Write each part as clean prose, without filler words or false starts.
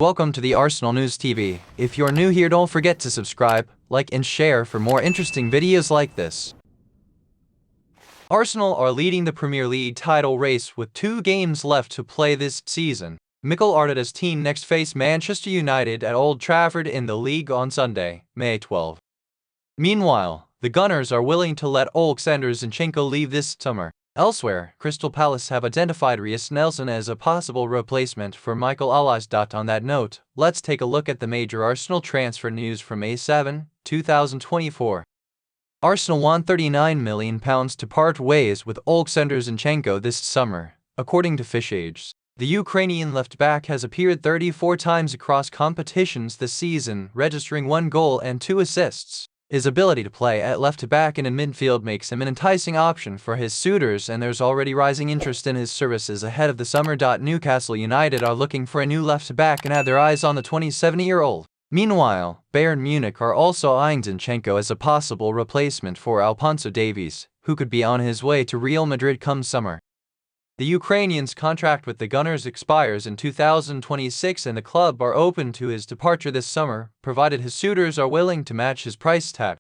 Welcome to the Arsenal News TV. If you're new here, don't forget to subscribe, like and share for more interesting videos like this. Arsenal are leading the Premier League title race with 2 games left to play this season. Mikel Arteta's team next face Manchester United at Old Trafford in the league on Sunday, May 12. Meanwhile, the Gunners are willing to let Oleksandr Zinchenko leave this summer. Elsewhere, Crystal Palace have identified Reiss as a possible replacement for Michael Oleksandr. On that note, let's take a look at the major Arsenal transfer news from May 7, 2024. Arsenal want £39 million to part ways with Oleksandr Zinchenko this summer, according to Fish Age. The Ukrainian left-back has appeared 34 times across competitions this season, registering 1 goal and 2 assists. His ability to play at left-back and in midfield makes him an enticing option for his suitors, and there's already rising interest in his services ahead of the summer. Newcastle United are looking for a new left-back and have their eyes on the 27-year-old. Meanwhile, Bayern Munich are also eyeing Zinchenko as a possible replacement for Alphonso Davies, who could be on his way to Real Madrid come summer. The Ukrainian's contract with the Gunners expires in 2026, and the club are open to his departure this summer, provided his suitors are willing to match his price tag.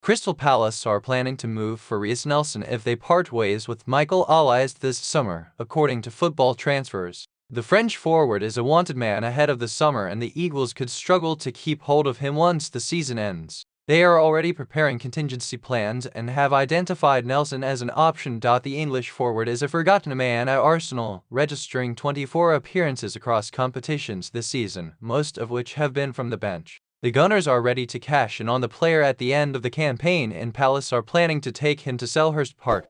Crystal Palace are planning to move for Reiss if they part ways with Michael Oleksandr this summer, according to Football Transfers. The French forward is a wanted man ahead of the summer, and the Eagles could struggle to keep hold of him once the season ends. They are already preparing contingency plans and have identified Nelson as an option. The English forward is a forgotten man at Arsenal, registering 24 appearances across competitions this season, most of which have been from the bench. The Gunners are ready to cash in on the player at the end of the campaign, and Palace are planning to take him to Selhurst Park.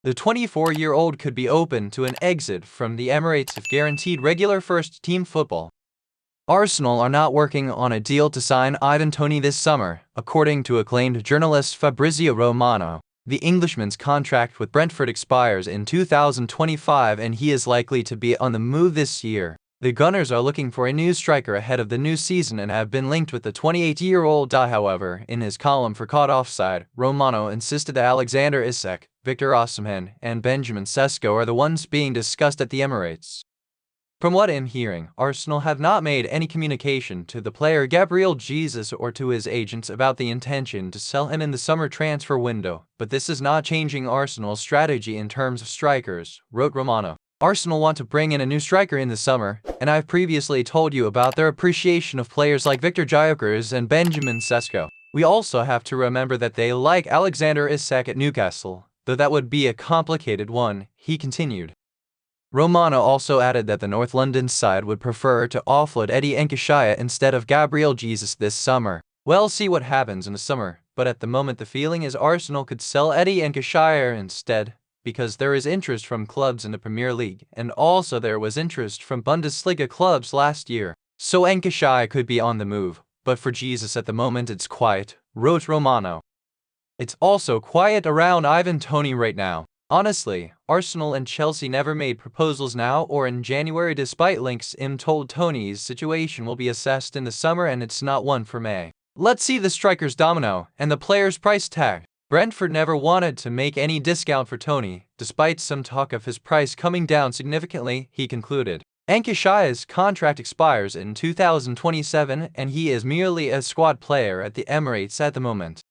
The 24-year-old could be open to an exit from the Emirates if guaranteed regular first-team football. Arsenal are not working on a deal to sign Ivan Toney this summer, according to acclaimed journalist Fabrizio Romano. The Englishman's contract with Brentford expires in 2025, and he is likely to be on the move this year. The Gunners are looking for a new striker ahead of the new season and have been linked with the 28-year-old. However, in his column for Caught Offside, Romano insisted that Alexander Isak, Victor Osimhen, and Benjamin Sesko are the ones being discussed at the Emirates. From what I'm hearing, Arsenal have not made any communication to the player Gabriel or to his agents about the intention to sell him in the summer transfer window, but this is not changing Arsenal's strategy in terms of strikers, wrote Romano. Arsenal want to bring in a new striker in the summer, and I've previously told you about their appreciation of players like Victor Gyökeres and Benjamin Sesko. We also have to remember that they like Alexander Isak at Newcastle, though that would be a complicated one, he continued. Romano also added that the North London side would prefer to offload Nketiah instead of Gabriel this summer. We'll see what happens in the summer, but at the moment the feeling is Arsenal could sell Nketiah instead, because there is interest from clubs in the Premier League, and also there was interest from Bundesliga clubs last year. So Nketiah could be on the move, but for at the moment it's quiet, wrote Romano. It's also quiet around Ivan Toney right now. Honestly, Arsenal and Chelsea never made proposals now or in January, despite links. Told Toney's situation will be assessed in the summer and it's not one for May. Let's see the striker's domino and the player's price tag. Brentford never wanted to make any discount for Toney, despite some talk of his price coming down significantly, he concluded. Nketiah's contract expires in 2027 and he is merely a squad player at the Emirates at the moment.